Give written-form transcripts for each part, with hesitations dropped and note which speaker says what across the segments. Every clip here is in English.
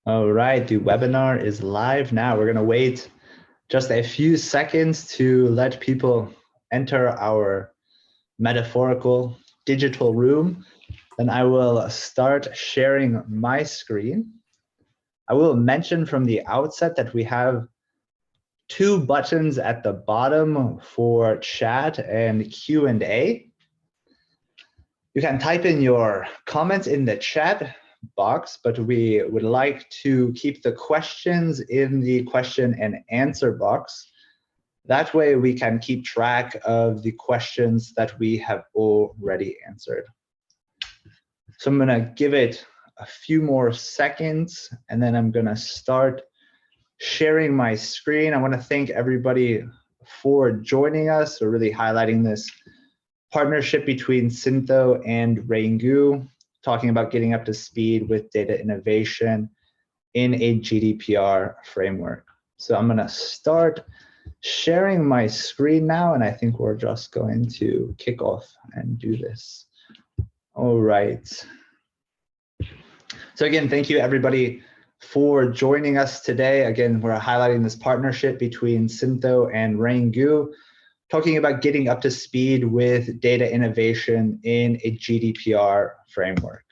Speaker 1: All right, the webinar is live now. We're going to wait just a few seconds to let people enter our metaphorical digital room. Then I will start sharing my screen. I will mention from the outset that we have two buttons at the bottom for chat and Q&A. You can type in your comments in the chat box, but we would like to keep the questions in the question and answer box. That way we can keep track of the questions that we have already answered. So I'm going to give it a few more seconds, and then I'm going to start sharing my screen. I want to thank everybody for joining us. We're really highlighting this partnership between Syntho and Rangu, talking about getting up to speed with data innovation in a GDPR framework. So I'm going to start sharing my screen now, and I think we're just going to kick off and do this. All right. So again, thank you everybody for joining us today. Again, we're highlighting this partnership between Syntho and Rangu, talking about getting up to speed with data innovation in a GDPR framework.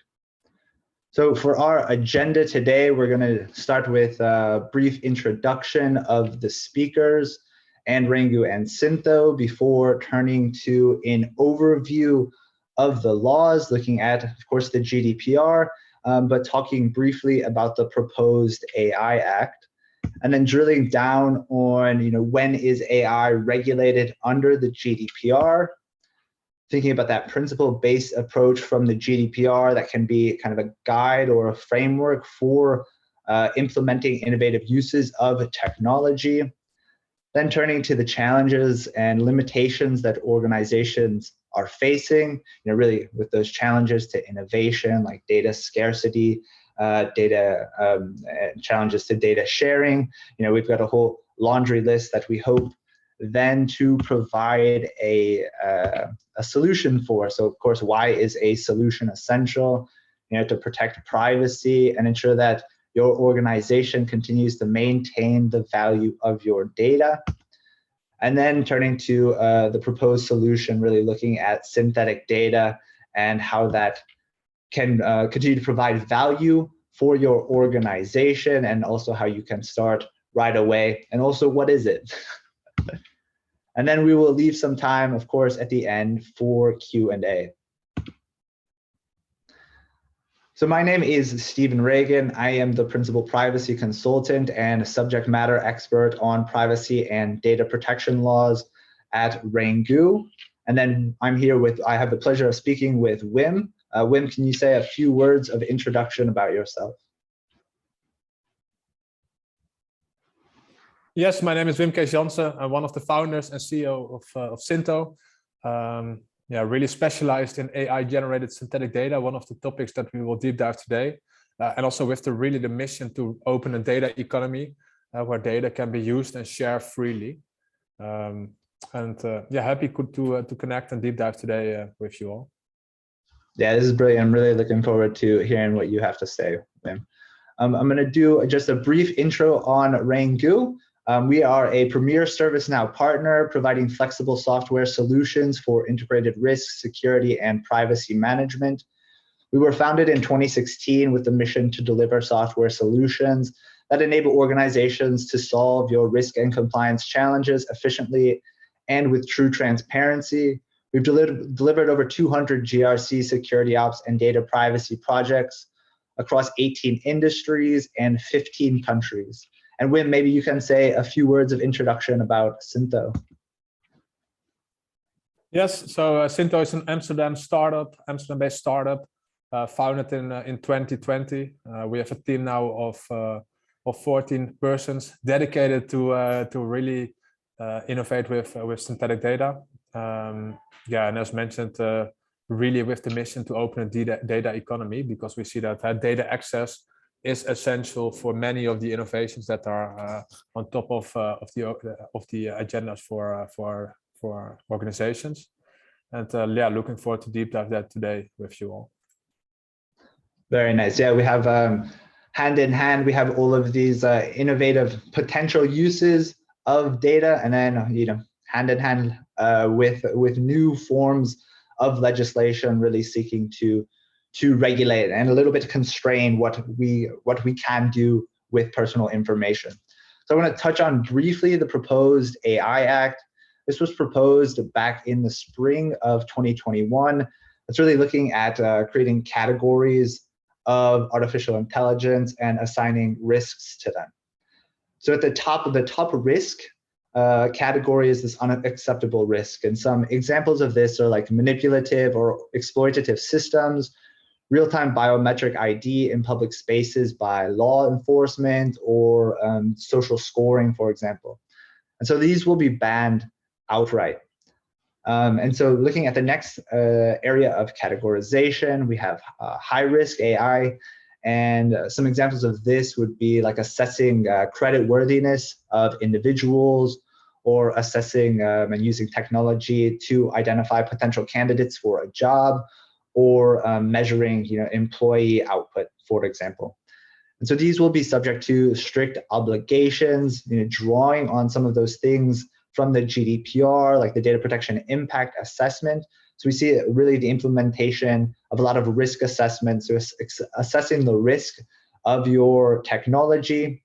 Speaker 1: So for our agenda today, we're going to start with a brief introduction of the speakers and Rangu and Syntho before turning to an overview of the laws, looking at, of course, the GDPR, but talking briefly about the proposed AI Act, and then drilling down on, when is AI regulated under the GDPR, thinking about that principle-based approach from the GDPR that can be kind of a guide or a framework for implementing innovative uses of technology, then turning to the challenges and limitations that organizations are facing, really with those challenges to innovation like data scarcity, challenges to data sharing. We've got a whole laundry list that we hope then to provide a solution for. So of course, why is a solution essential? To protect privacy and ensure that your organization continues to maintain the value of your data. And then turning to the proposed solution, really looking at synthetic data and how that can continue to provide value for your organization, and also how you can start right away, and also what is it? And then we will leave some time, of course, at the end for Q&A. So my name is Stephen Reagan. I am the Principal Privacy Consultant and Subject Matter Expert on privacy and data protection laws at Rangu. And then I'm here I have the pleasure of speaking with Wim. Wim, can you say a few words of introduction about yourself?
Speaker 2: Yes, my name is Wim Kees Jansen. I'm one of the founders and CEO of Syntho. Really specialized in AI-generated synthetic data, one of the topics that we will deep dive today. And also with the mission to open a data economy where data can be used and shared freely. Happy to connect and deep dive today with you all.
Speaker 1: Yeah, this is brilliant. I'm really looking forward to hearing what you have to say, Wim. I'm going to do just a brief intro on Rangu. We are a premier ServiceNow partner providing flexible software solutions for integrated risk, security, and privacy management. We were founded in 2016 with the mission to deliver software solutions that enable organizations to solve your risk and compliance challenges efficiently and with true transparency. We've delivered over 200 GRC security ops and data privacy projects across 18 industries and 15 countries. And Wim, maybe you can say a few words of introduction about Syntho.
Speaker 2: Yes, so Syntho is an Amsterdam-based startup, founded in 2020. We have a team now of 14 persons dedicated to really innovate with synthetic data. And as mentioned, really with the mission to open a data economy, because we see that data access is essential for many of the innovations that are on top of the agendas for organizations. And looking forward to deep dive that today with you all.
Speaker 1: Very nice. Yeah, we have hand in hand, we have all of these innovative potential uses of data, and then hand in hand with new forms of legislation really seeking to regulate and a little bit constrain what we can do with personal information. So I want to touch on briefly the proposed AI Act. This was proposed back in the spring of 2021. It's really looking at creating categories of artificial intelligence and assigning risks to them. So at the top risk category is this unacceptable risk. And some examples of this are like manipulative or exploitative systems, real-time biometric ID in public spaces by law enforcement, or social scoring, for example. And so these will be banned outright. And so looking at the next area of categorization, we have high-risk AI. And some examples of this would be like assessing credit worthiness of individuals, or assessing and using technology to identify potential candidates for a job, or measuring employee output, for example. And so these will be subject to strict obligations, drawing on some of those things from the GDPR, like the Data Protection Impact Assessment. So we see really the implementation of a lot of risk assessments, so assessing the risk of your technology,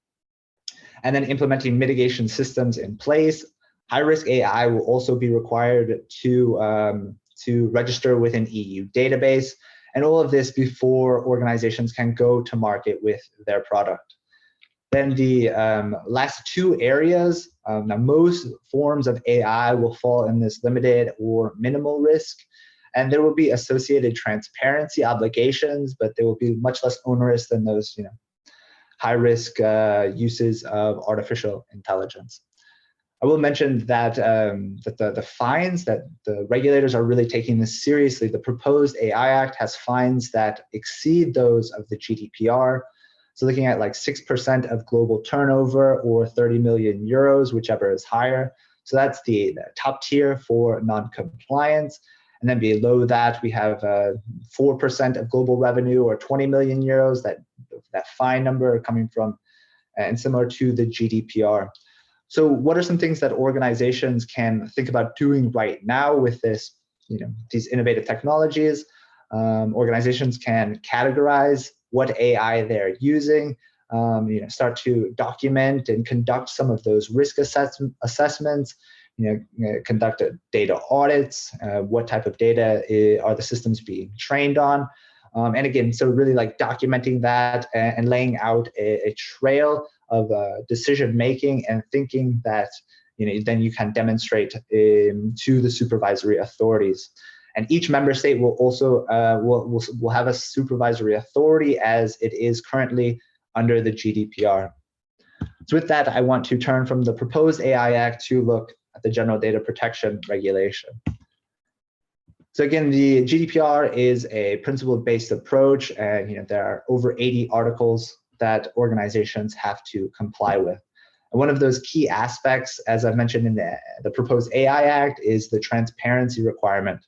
Speaker 1: and then implementing mitigation systems in place. High-risk AI will also be required to register with an EU database, and all of this before organizations can go to market with their product. Then the last two areas, now most forms of AI will fall in this limited or minimal risk, and there will be associated transparency obligations, but they will be much less onerous than those high-risk uses of artificial intelligence. I will mention that the fines, that the regulators are really taking this seriously. The proposed AI Act has fines that exceed those of the GDPR. So looking at like 6% of global turnover, or 30 million euros, whichever is higher. So that's the top tier for non-compliance. And then below that, we have 4% of global revenue, or 20 million euros, that fine number coming from, and similar to the GDPR. So what are some things that organizations can think about doing right now with this, these innovative technologies? Organizations can categorize what AI they're using, start to document and conduct some of those risk assessments, conduct data audits, what type of data are the systems being trained on. And again, so really like documenting that and laying out a trail of decision making and thinking that then you can demonstrate to the supervisory authorities. And each member state will also will have a supervisory authority as it is currently under the GDPR. So with that, I want to turn from the proposed AI Act to look at the General Data Protection Regulation. So again, the GDPR is a principle-based approach, and there are over 80 articles that organizations have to comply with. And one of those key aspects, as I've mentioned in the proposed AI Act, is the transparency requirement.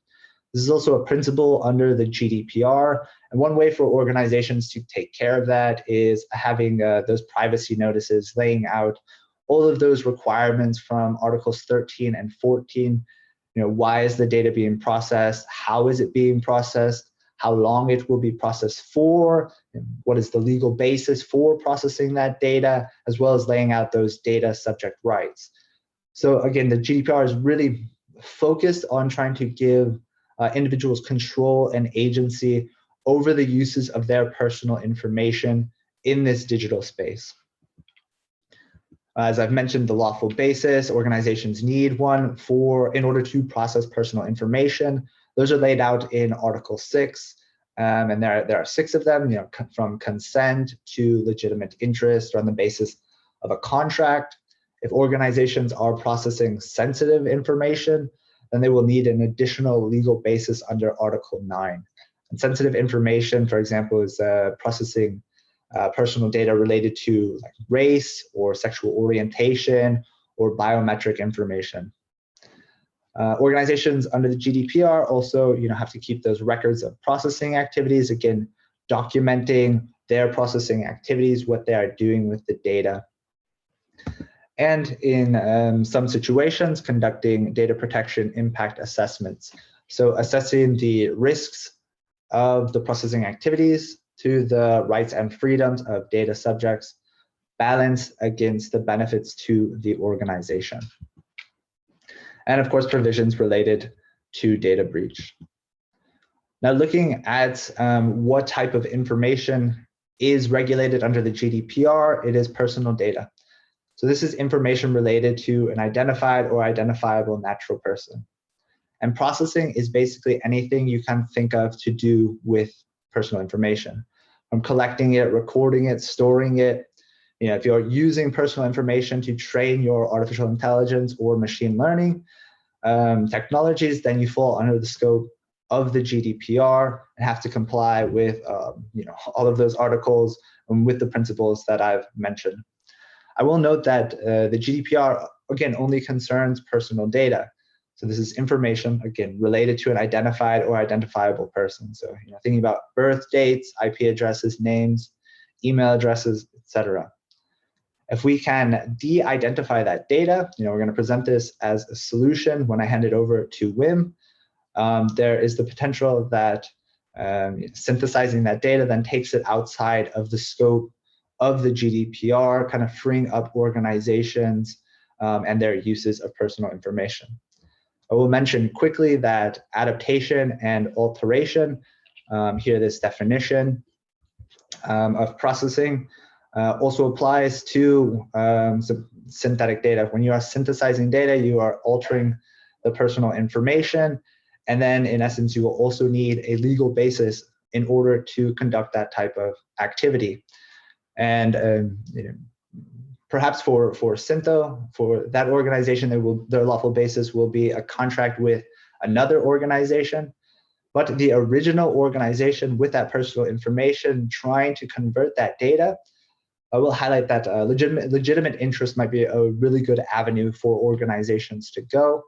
Speaker 1: This is also a principle under the GDPR, and one way for organizations to take care of that is having those privacy notices laying out all of those requirements from Articles 13 and 14. Why is the data being processed? How is it being processed? How long it will be processed for? What is the legal basis for processing that data, as well as laying out those data subject rights. So again, the GDPR is really focused on trying to give individuals control and agency over the uses of their personal information in this digital space. As I've mentioned, the lawful basis, organizations need one in order to process personal information. Those are laid out in Article 6, and there are 6 of them, from consent to legitimate interest, or on the basis of a contract. If organizations are processing sensitive information, then they will need an additional legal basis under Article 9. And sensitive information, for example, is processing personal data related to like race or sexual orientation or biometric information. Organizations under the GDPR also have to keep those records of processing activities, again, documenting their processing activities, what they are doing with the data. And in some situations, conducting data protection impact assessments. So assessing the risks of the processing activities to the rights and freedoms of data subjects, balanced against the benefits to the organization. And of course, provisions related to data breach. Now, looking at what type of information is regulated under the GDPR, it is personal data. So this is information related to an identified or identifiable natural person. And processing is basically anything you can think of to do with personal information, from collecting it, recording it, storing it. You know, if you're using personal information to train your artificial intelligence or machine learning technologies, then you fall under the scope of the GDPR and have to comply with all of those articles and with the principles that I've mentioned. I will note that the GDPR, again, only concerns personal data. So this is information, again, related to an identified or identifiable person. So thinking about birth dates, IP addresses, names, email addresses, etc. If we can de-identify that data, we're going to present this as a solution when I hand it over to Wim. There is the potential that synthesizing that data then takes it outside of the scope of the GDPR, kind of freeing up organizations and their uses of personal information. I will mention quickly that adaptation and alteration, here this definition of processing, also applies to synthetic data. When you are synthesizing data, you are altering the personal information. And then in essence, you will also need a legal basis in order to conduct that type of activity. And perhaps for Syntho, for that organization, their lawful basis will be a contract with another organization. But the original organization with that personal information trying to convert that data, I will highlight that legitimate interest might be a really good avenue for organizations to go.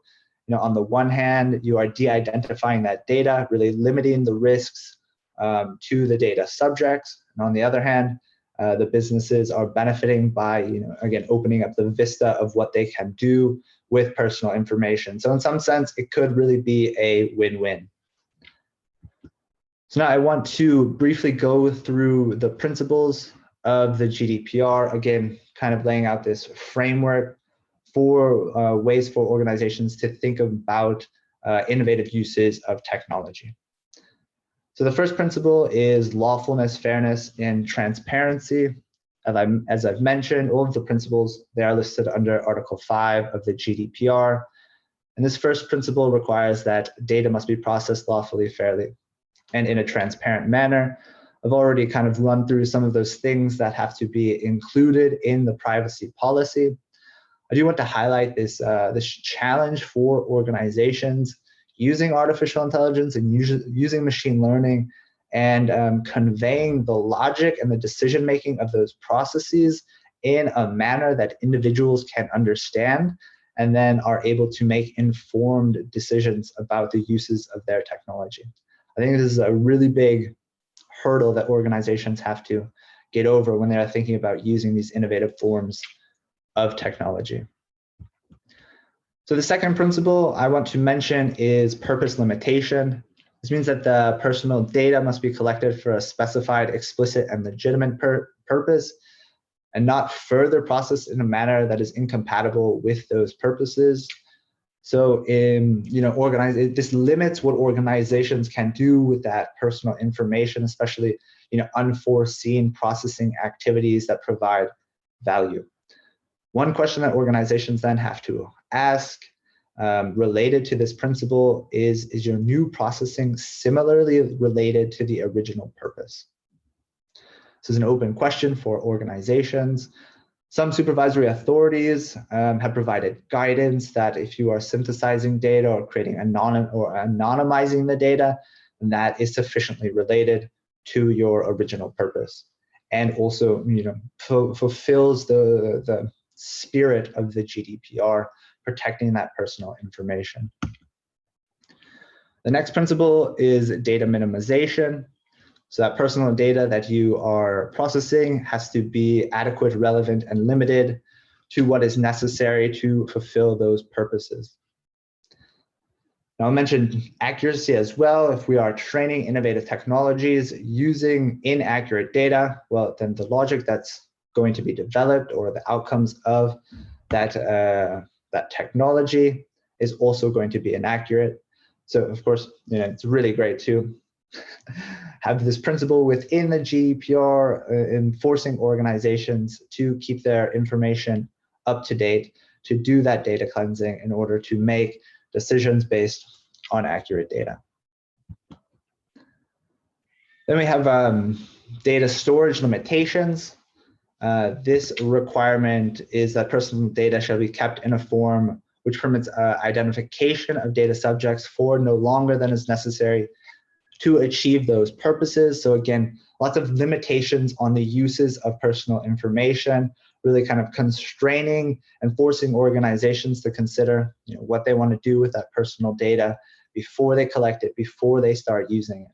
Speaker 1: On the one hand, you are de-identifying that data, really limiting the risks to the data subjects. And on the other hand, the businesses are benefiting by, again, opening up the vista of what they can do with personal information. So in some sense, it could really be a win-win. So now I want to briefly go through the principles of the GDPR, again, kind of laying out this framework for ways for organizations to think about innovative uses of technology. So the first principle is lawfulness, fairness, and transparency. As I've mentioned, all of the principles, they are listed under Article 5 of the GDPR. And this first principle requires that data must be processed lawfully, fairly, and in a transparent manner. I've already kind of run through some of those things that have to be included in the privacy policy. I do want to highlight this challenge for organizations using artificial intelligence and using machine learning and conveying the logic and the decision-making of those processes in a manner that individuals can understand and then are able to make informed decisions about the uses of their technology. I think this is a really big hurdle that organizations have to get over when they're thinking about using these innovative forms of technology. So the second principle I want to mention is purpose limitation. This means that the personal data must be collected for a specified, explicit, and legitimate purpose, and not further processed in a manner that is incompatible with those purposes. So this limits what organizations can do with that personal information, especially unforeseen processing activities that provide value. One question that organizations then have to ask related to this principle is your new processing similarly related to the original purpose? This is an open question for organizations. Some supervisory authorities have provided guidance that if you are synthesizing data or creating anonymizing the data, then that is sufficiently related to your original purpose, and also fulfills the spirit of the GDPR, protecting that personal information. The next principle is data minimization. So that personal data that you are processing has to be adequate, relevant, and limited to what is necessary to fulfill those purposes. Now, I'll mention accuracy as well. If we are training innovative technologies using inaccurate data, well, then the logic that's going to be developed or the outcomes of that, that technology is also going to be inaccurate. So, of course, it's really great to have this principle within the GDPR enforcing organizations to keep their information up to date, to do that data cleansing in order to make decisions based on accurate data. Then we have data storage limitations. This requirement is that personal data shall be kept in a form which permits identification of data subjects for no longer than is necessary to achieve those purposes. So again, lots of limitations on the uses of personal information, really kind of constraining and forcing organizations to consider what they want to do with that personal data before they collect it, before they start using it.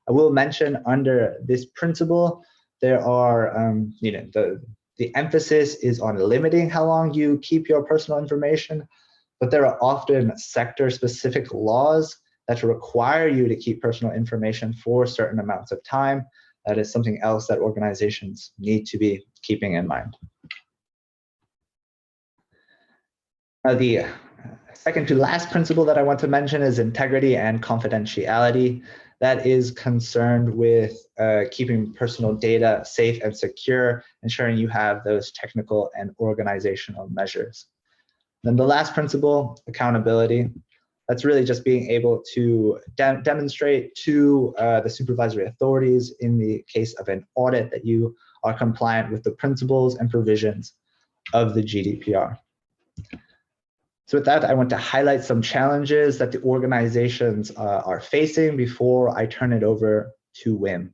Speaker 1: I will mention under this principle, there are, the emphasis is on limiting how long you keep your personal information, but there are often sector-specific laws that require you to keep personal information for certain amounts of time. That is something else that organizations need to be keeping in mind. The second to last principle that I want to mention is integrity and confidentiality. That is concerned with keeping personal data safe and secure, ensuring you have those technical and organizational measures. Then the last principle, accountability. That's really just being able to demonstrate to the supervisory authorities in the case of an audit that you are compliant with the principles and provisions of the GDPR. So with that, I want to highlight some challenges that the organizations are facing before I turn it over to Wim.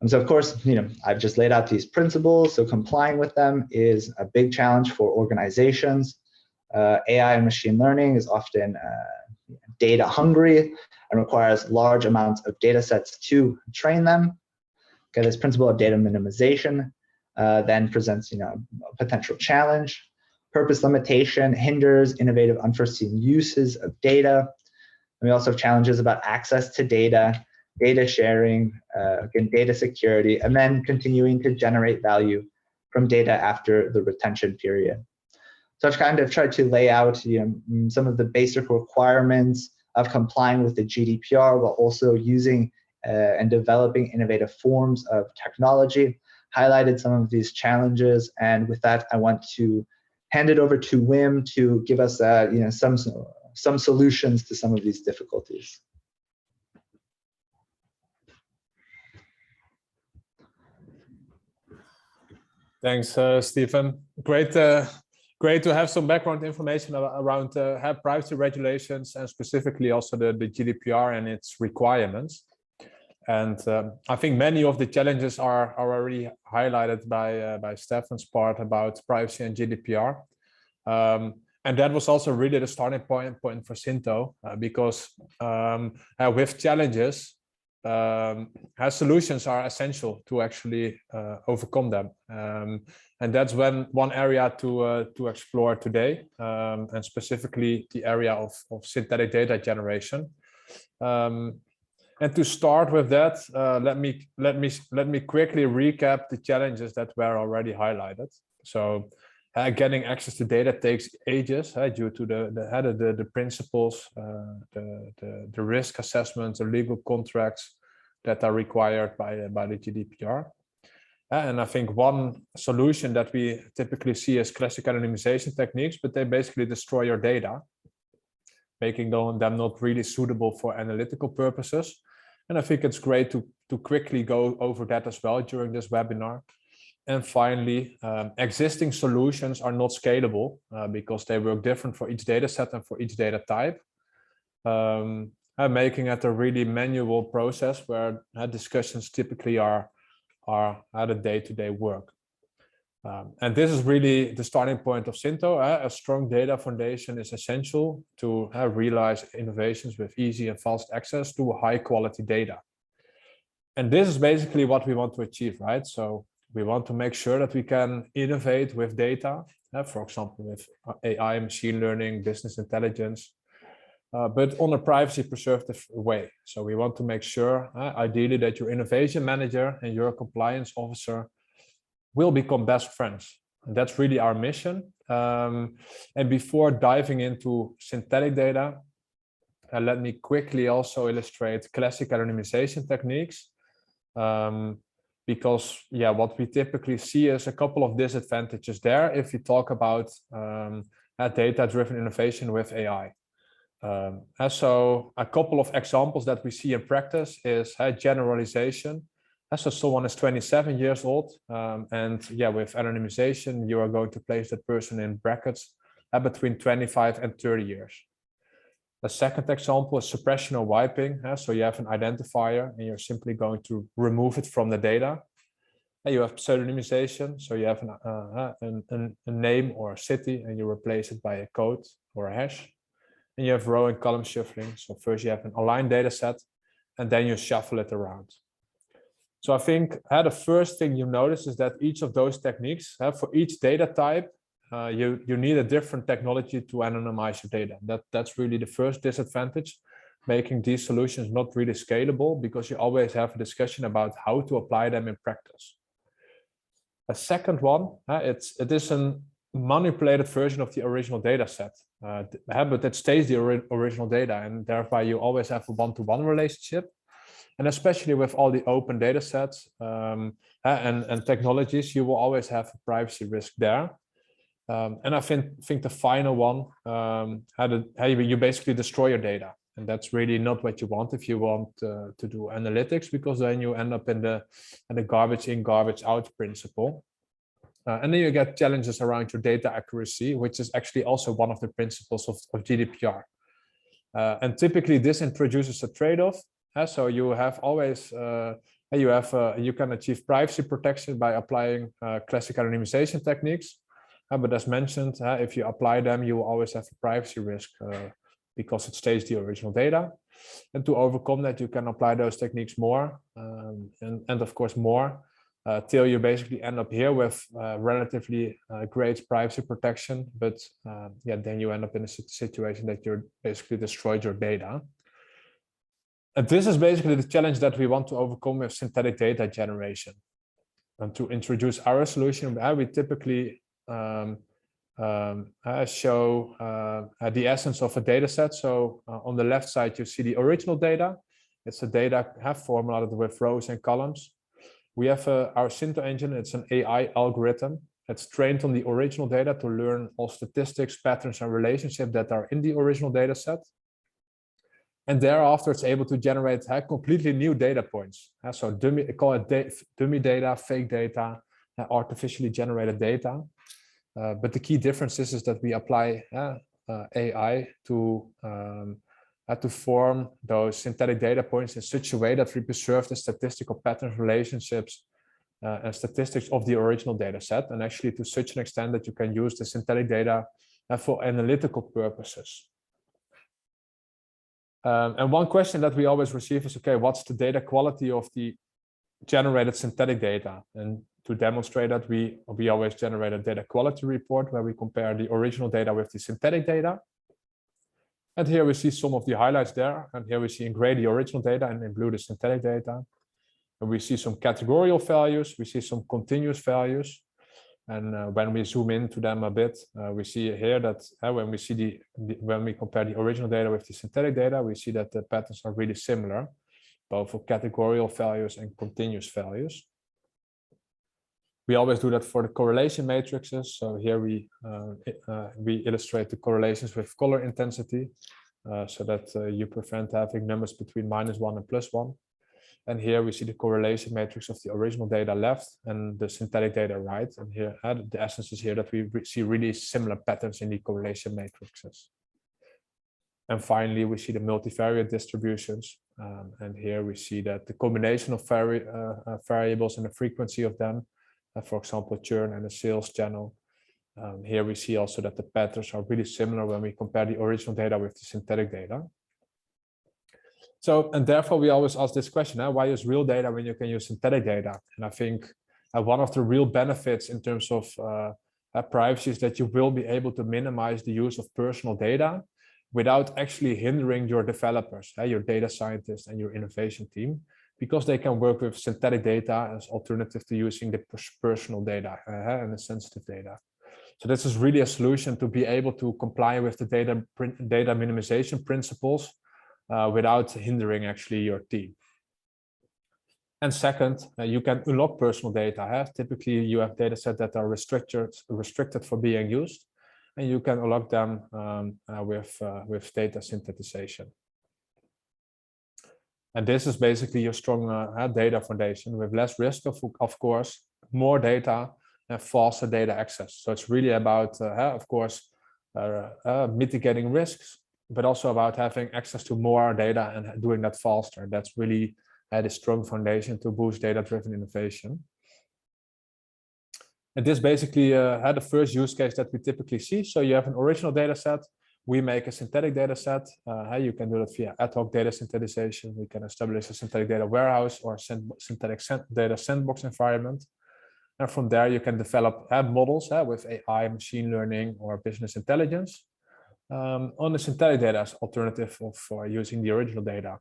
Speaker 1: And so of course, I've just laid out these principles, so complying with them is a big challenge for organizations. AI and machine learning is often data hungry and requires large amounts of data sets to train them. Okay, this principle of data minimization then presents a potential challenge. Purpose limitation hinders innovative unforeseen uses of data. And we also have challenges about access to data, data sharing, again, data security, and then continuing to generate value from data after the retention period. So I've kind of tried to lay out some of the basic requirements of complying with the GDPR while also using and developing innovative forms of technology, highlighted some of these challenges. And with that, I want to hand it over to Wim to give us some solutions to some of these difficulties.
Speaker 2: Thanks, Stephen. Great to have some background information around privacy regulations and specifically also the GDPR and its requirements. And I think many of the challenges are already highlighted by Stefan's part about privacy and GDPR. And that was also really the starting point for Sinto, because with challenges, solutions are essential to actually overcome them. And that's one area to explore today, and specifically the area of synthetic data generation. And to start with that, let me quickly recap the challenges that were already highlighted. So getting access to data takes ages due to the principles, the risk assessments, the legal contracts that are required by the GDPR. And I think one solution that we typically see is classic anonymization techniques, but they basically destroy your data, making them not really suitable for analytical purposes. And I think it's great to quickly go over that as well during this webinar. And finally, existing solutions are not scalable because they work different for each data set and for each data type, making it a really manual process where discussions typically are the day-to-day work. And this is really the starting point of Sinto. A strong data foundation is essential to realize innovations with easy and fast access to high quality data. And this is basically what we want to achieve, right? So we want to make sure that we can innovate with data, for example, with AI, machine learning, business intelligence, but on a privacy preservative way. So we want to make sure, ideally, that your innovation manager and your compliance officer will become best friends. And that's really our mission. And before diving into synthetic data, let me quickly also illustrate classic anonymization techniques. Because what we typically see is a couple of disadvantages there if you talk about data-driven innovation with AI. And so a couple of examples that we see in practice is generalization. So someone is 27 years old, and with anonymization, you are going to place that person in brackets between 25 and 30 years. The second example is suppression or wiping. So you have an identifier and you're simply going to remove it from the data. And you have pseudonymization. So you have a name or a city and you replace it by a code or a hash. And you have row and column shuffling. So first you have an aligned data set and then you shuffle it around. So I think the first thing you notice is that each of those techniques, for each data type, you need a different technology to anonymize your data. That's really the first disadvantage, making these solutions not really scalable because you always have a discussion about how to apply them in practice. A second one, it is a manipulated version of the original data set, but it stays the original data, and thereby you always have a one-to-one relationship. And especially with all the open data sets and technologies, you will always have a privacy risk there. And I think the final one, how you basically destroy your data. And that's really not what you want if you want to do analytics, because then you end up in the garbage in, garbage out principle. And then you get challenges around your data accuracy, which is actually also one of the principles of GDPR. And typically this introduces a trade-off. So you have always, you can achieve privacy protection by applying classic anonymization techniques. But as mentioned, if you apply them, you will always have a privacy risk because it stays the original data. And to overcome that, you can apply those techniques more and of course more till you basically end up here with relatively great privacy protection. But then you end up in a situation that you're basically destroyed your data. And this is basically the challenge that we want to overcome with synthetic data generation. And to introduce our solution, we typically show the essence of a data set. So on the left side, you see the original data. It's a data formatted with rows and columns. We have our Synto engine. It's an AI algorithm. It's trained on the original data to learn all statistics, patterns, and relationships that are in the original data set. And thereafter, it's able to generate completely new data points. So call it dummy data, fake data, artificially generated data. But the key difference is that we apply AI to form those synthetic data points in such a way that we preserve the statistical patterns, relationships, and statistics of the original data set, and actually to such an extent that you can use the synthetic data for analytical purposes. And one question that we always receive is, okay, what's the data quality of the generated synthetic data? And to demonstrate that, we always generate a data quality report where we compare the original data with the synthetic data. And here we see some of the highlights there. And here we see in gray the original data and in blue the synthetic data. And we see some categorical values. We see some continuous values. And when we zoom into them a bit, we see here that when we compare the original data with the synthetic data, we see that the patterns are really similar, both for categorical values and continuous values. We always do that for the correlation matrices. So here we illustrate the correlations with color intensity so that you prevent having numbers between -1 and +1. And here we see the correlation matrix of the original data left and the synthetic data right. And here the essence is here that we see really similar patterns in the correlation matrices. And finally, we see the multivariate distributions. And here we see that the combination of variables and the frequency of them, for example, churn and the sales channel. Here we see also that the patterns are really similar when we compare the original data with the synthetic data. So, and therefore we always ask this question, why use real data when you can use synthetic data? And I think one of the real benefits in terms of privacy is that you will be able to minimize the use of personal data without actually hindering your developers, your data scientists and your innovation team, because they can work with synthetic data as alternative to using the personal data and the sensitive data. So this is really a solution to be able to comply with the data minimization principles without hindering actually your team. And second, you can unlock personal data. Typically, you have data sets that are restricted for being used, and you can unlock them with data synthesization. And this is basically your strong data foundation with less risk, of course, more data and faster data access. So it's really about, of course, mitigating risks, but also about having access to more data and doing that faster. That's really a strong foundation to boost data-driven innovation. And this basically had the first use case that we typically see. So you have an original data set. We make a synthetic data set. You can do that via ad hoc data synthesization. We can establish a synthetic data warehouse or synthetic data sandbox environment. And from there, you can develop models with AI, machine learning, or business intelligence on the synthetic data as alternative for using the original data.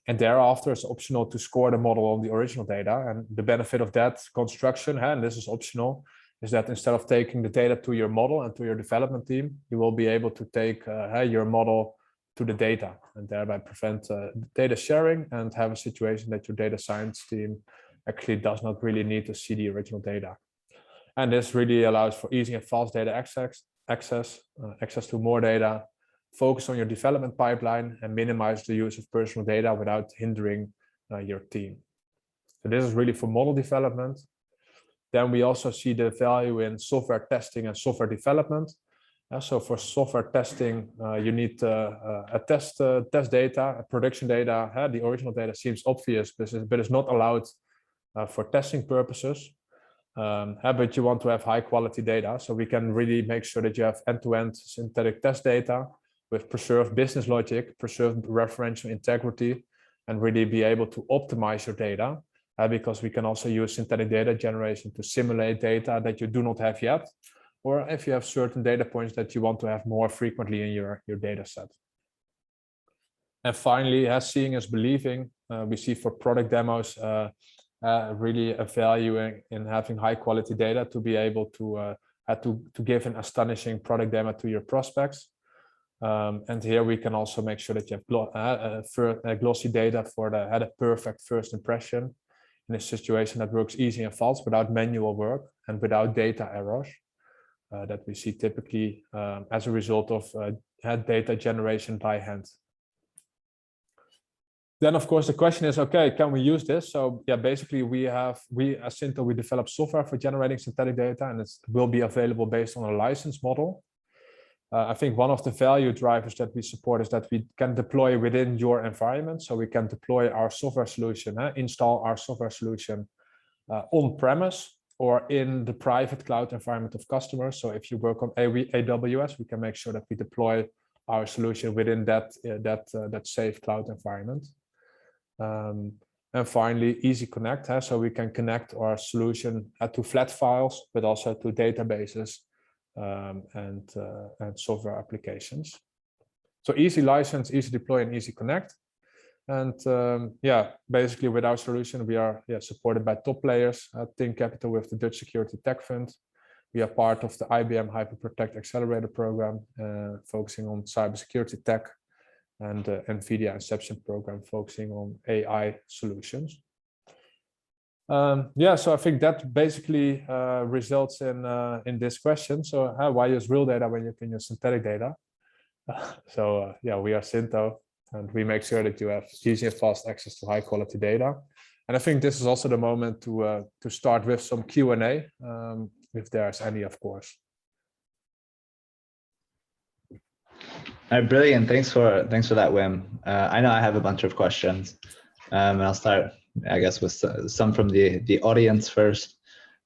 Speaker 2: And thereafter, it's optional to score the model on the original data. And the benefit of that construction, and this is optional, is that instead of taking the data to your model and to your development team, you will be able to take your model to the data and thereby prevent data sharing and have a situation that your data science team actually does not really need to see the original data. And this really allows for easy and fast data access to more data, focus on your development pipeline, and minimize the use of personal data without hindering your team. So this is really for model development. Then we also see the value in software testing and software development. So for software testing, you need a test data, a production data. The original data seems obvious, but it's not allowed for testing purposes. But you want to have high quality data. So we can really make sure that you have end-to-end synthetic test data with preserved business logic, preserved referential integrity, and really be able to optimize your data. Because we can also use synthetic data generation to simulate data that you do not have yet, or if you have certain data points that you want to have more frequently in your data set. And finally, seeing is believing. We see for product demos really a value in having high quality data to be able to give an astonishing product demo to your prospects. And here we can also make sure that you have glossy data for the perfect first impression in a situation that works easy and fast without manual work and without data errors that we see typically as a result of data generation by hand. Then, of course, the question is, okay, can we use this? So yeah, basically we as Synto, we develop software for generating synthetic data, and it will be available based on a license model. I think one of the value drivers that we support is that we can deploy within your environment. So we can deploy our software solution, install our software solution on-premise or in the private cloud environment of customers. So if you work on AWS, we can make sure that we deploy our solution within that safe cloud environment. And finally, easy connect. So we can connect our solution to flat files, but also to databases and software applications. So easy license, easy deploy, and easy connect. And basically with our solution, we are supported by top players, Think Capital with the Dutch Security Tech Fund. We are part of the IBM Hyperprotect Accelerator program, focusing on cybersecurity tech, and the NVIDIA Inception program, focusing on AI solutions. So I think that basically results in this question. So why use real data when you can use synthetic data? We are Synto, and we make sure that you have easy and fast access to high quality data. And I think this is also the moment to start with some Q&A, if there's any, of course.
Speaker 1: Brilliant. Thanks for that, Wim. I know I have a bunch of questions, and I'll start, I guess, with some from the audience first.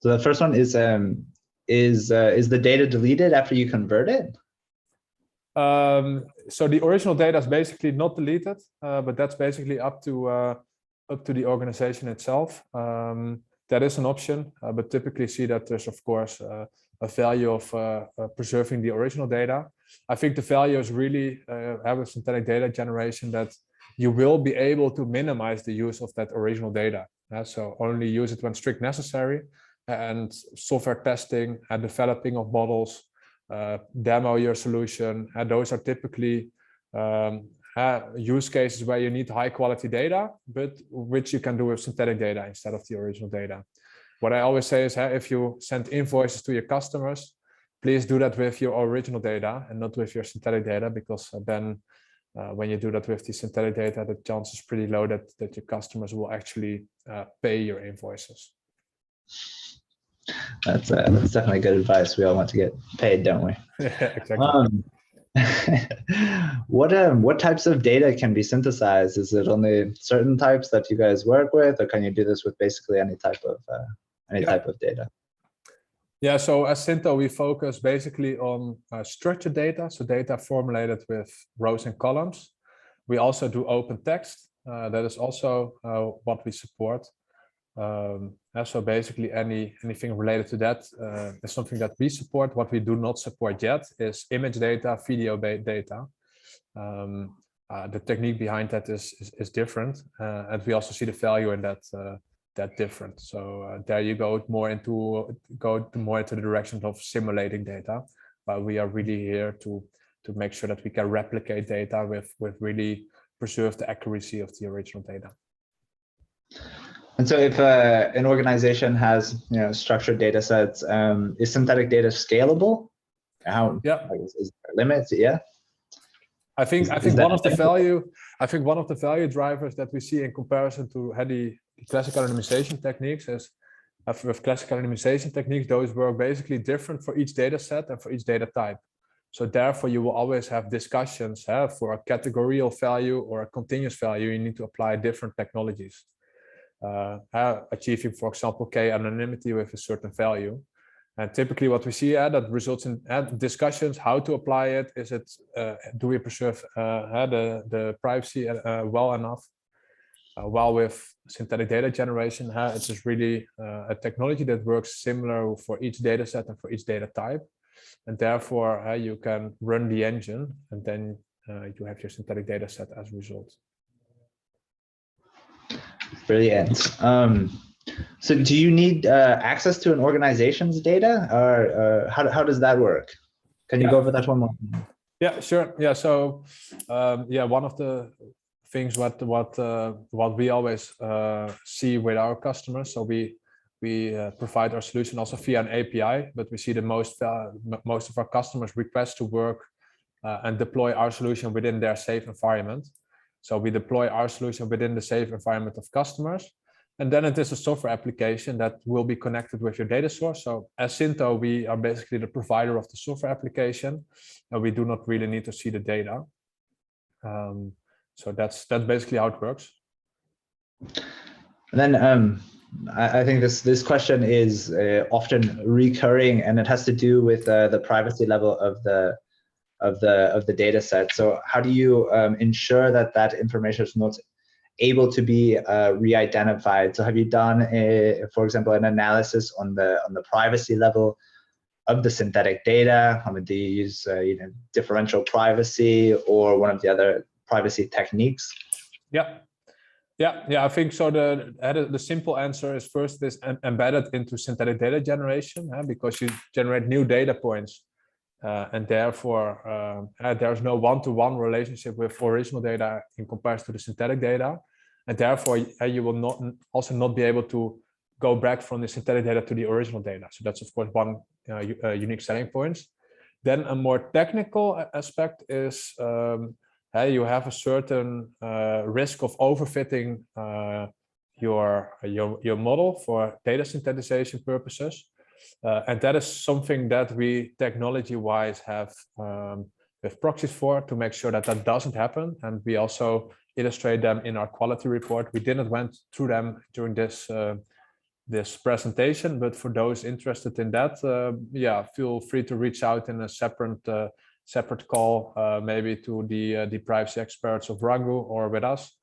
Speaker 1: So the first one is the data deleted after you convert it?
Speaker 2: So the original data is basically not deleted, but that's basically up to the organization itself. That is an option, but typically see that there's of course a value of preserving the original data. I think the value is really have a synthetic data generation that you will be able to minimize the use of that original data. So only use it when strict necessary, and software testing and developing of models, demo your solution. Those are typically use cases where you need high quality data, but which you can do with synthetic data instead of the original data. What I always say is, if you send invoices to your customers, please do that with your original data and not with your synthetic data, because then when you do that with the synthetic data, the chance is pretty low that your customers will actually pay your invoices.
Speaker 1: That's definitely good advice. We all want to get paid, don't we?
Speaker 2: Yeah, exactly.
Speaker 1: What types of data can be synthesized? Is it only certain types that you guys work with, or can you do this with basically any type of data?
Speaker 2: Yeah, so as Sinto, we focus basically on structured data, so data formulated with rows and columns. We also do open text. That is also what we support. So basically anything related to that is something that we support. What we do not support yet is image data, video data. The technique behind that is different, and we also see the value in that different. So there you go more into the direction of simulating data, but we are really here to make sure that we can replicate data with really preserve the accuracy of the original data.
Speaker 1: And so if an organization has structured data sets, is synthetic data scalable? How?
Speaker 2: Yeah.
Speaker 1: Is there limits? Yeah.
Speaker 2: I think one of the value drivers that we see in comparison to the classical anonymization techniques is with classical anonymization techniques, those work basically different for each data set and for each data type. So therefore, you will always have discussions for a categorical value or a continuous value. You need to apply different technologies. Achieving, for example, k-anonymity with a certain value. And typically what we see that results in discussions how to apply it. Is it, do we preserve the privacy well enough? While with synthetic data generation, it's just really a technology that works similar for each data set and for each data type. And therefore, you can run the engine and then you have your synthetic data set as a result.
Speaker 1: Brilliant. So do you need access to an organization's data, or how does that work? Can you go over that one more?
Speaker 2: Yeah, sure. Yeah, so one of the things what we always see with our customers, so we provide our solution also via an API, but we see the most of our customers request to work and deploy our solution within their safe environment. So we deploy our solution within the safe environment of customers. And then it is a software application that will be connected with your data source. So as Sinto, we are basically the provider of the software application, and we do not really need to see the data. So that's basically how it works.
Speaker 1: And then I think this question is often recurring, and it has to do with the privacy level of the data set. So how do you ensure that information is not able to be re-identified? So have you done, for example, an analysis on the privacy level of the synthetic data? Do you use differential privacy or one of the other privacy techniques?
Speaker 2: Yeah. I think so. The simple answer is first is embedded into synthetic data generation, because you generate new data points. And therefore, there's no one-to-one relationship with original data in comparison to the synthetic data. And therefore, you will not be able to go back from the synthetic data to the original data. So that's, of course, one unique selling point. Then a more technical aspect is you have a certain risk of overfitting your model for data synthesization purposes. And that is something that we technology-wise have with proxies for, to make sure that doesn't happen. And we also illustrate them in our quality report. We didn't went through them during this presentation, but for those interested in that, feel free to reach out in a separate call, maybe to the privacy experts of Rango or with us.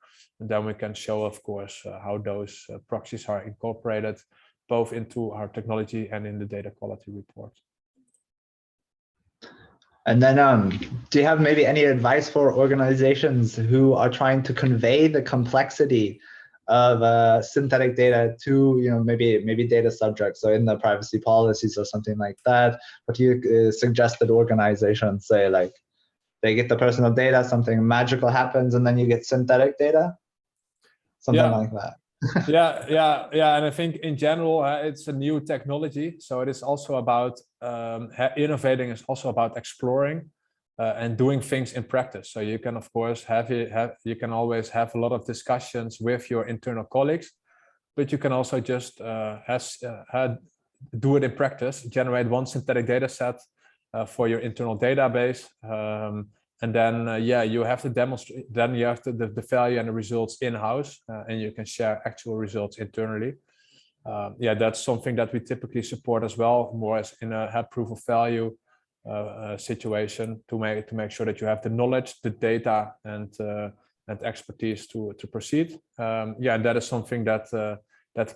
Speaker 2: And then we can show, of course, how those proxies are incorporated both into our technology and in the data quality report.
Speaker 1: And then do you have maybe any advice for organizations who are trying to convey the complexity of synthetic data to, you know, maybe data subjects, so in the privacy policies or something like that? What do you suggest that organizations say? Like, they get the personal data, something magical happens, and then you get synthetic data, something like that.
Speaker 2: Yeah, and I think in general it's a new technology, so it is also about innovating. Is also about exploring and doing things in practice. So you can, of course, you can always have a lot of discussions with your internal colleagues, but you can also just do it in practice. Generate one synthetic data set for your internal database. And then, you have to demonstrate, then you have the value and the results in-house, and you can share actual results internally. That's something that we typically support as well, more as in a proof of value situation, to make sure that you have the knowledge, the data, and expertise to proceed. That is something that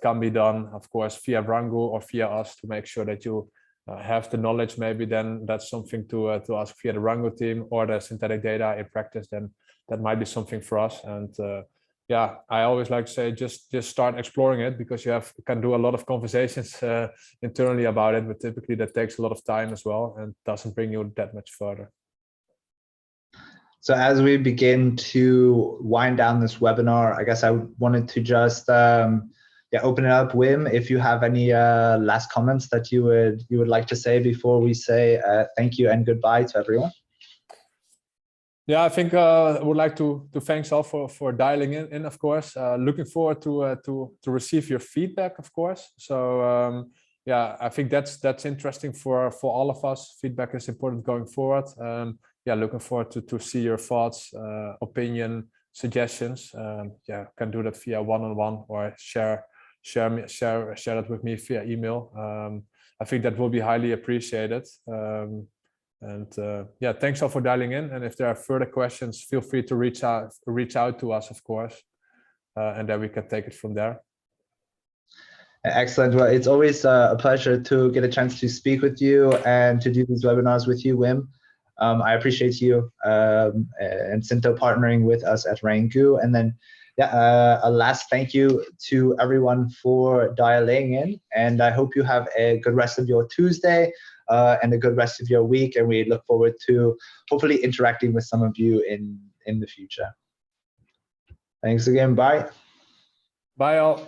Speaker 2: can be done, of course, via Rango or via us, to make sure that you have the knowledge. Maybe then that's something to ask via the Rango team, or the synthetic data in practice. Then that might be something for us. And I always like to say, just start exploring it, because you can do a lot of conversations internally about it, but typically that takes a lot of time as well and doesn't bring you that much further.
Speaker 1: So as we begin to wind down this webinar, I guess I wanted to just open it up. Wim, if you have any last comments that you would like to say before we say thank you and goodbye to everyone.
Speaker 2: Yeah, I think I would like to thanks all for dialing in, of course. Looking forward to receive your feedback, of course. So I think that's interesting for all of us. Feedback is important going forward. Looking forward to see your thoughts, opinion, suggestions. Can do that via one-on-one, or share that with me via email. I think that will be highly appreciated. Thanks all for dialing in. And if there are further questions, feel free to reach out to us, of course, and then we can take it from there.
Speaker 1: Excellent. Well, it's always a pleasure to get a chance to speak with you and to do these webinars with you, Wim. I appreciate you and Sinto partnering with us at Rango. And then a last thank you to everyone for dialing in, and I hope you have a good rest of your Tuesday and a good rest of your week, and we look forward to hopefully interacting with some of you in the future. Thanks again. Bye.
Speaker 2: Bye all.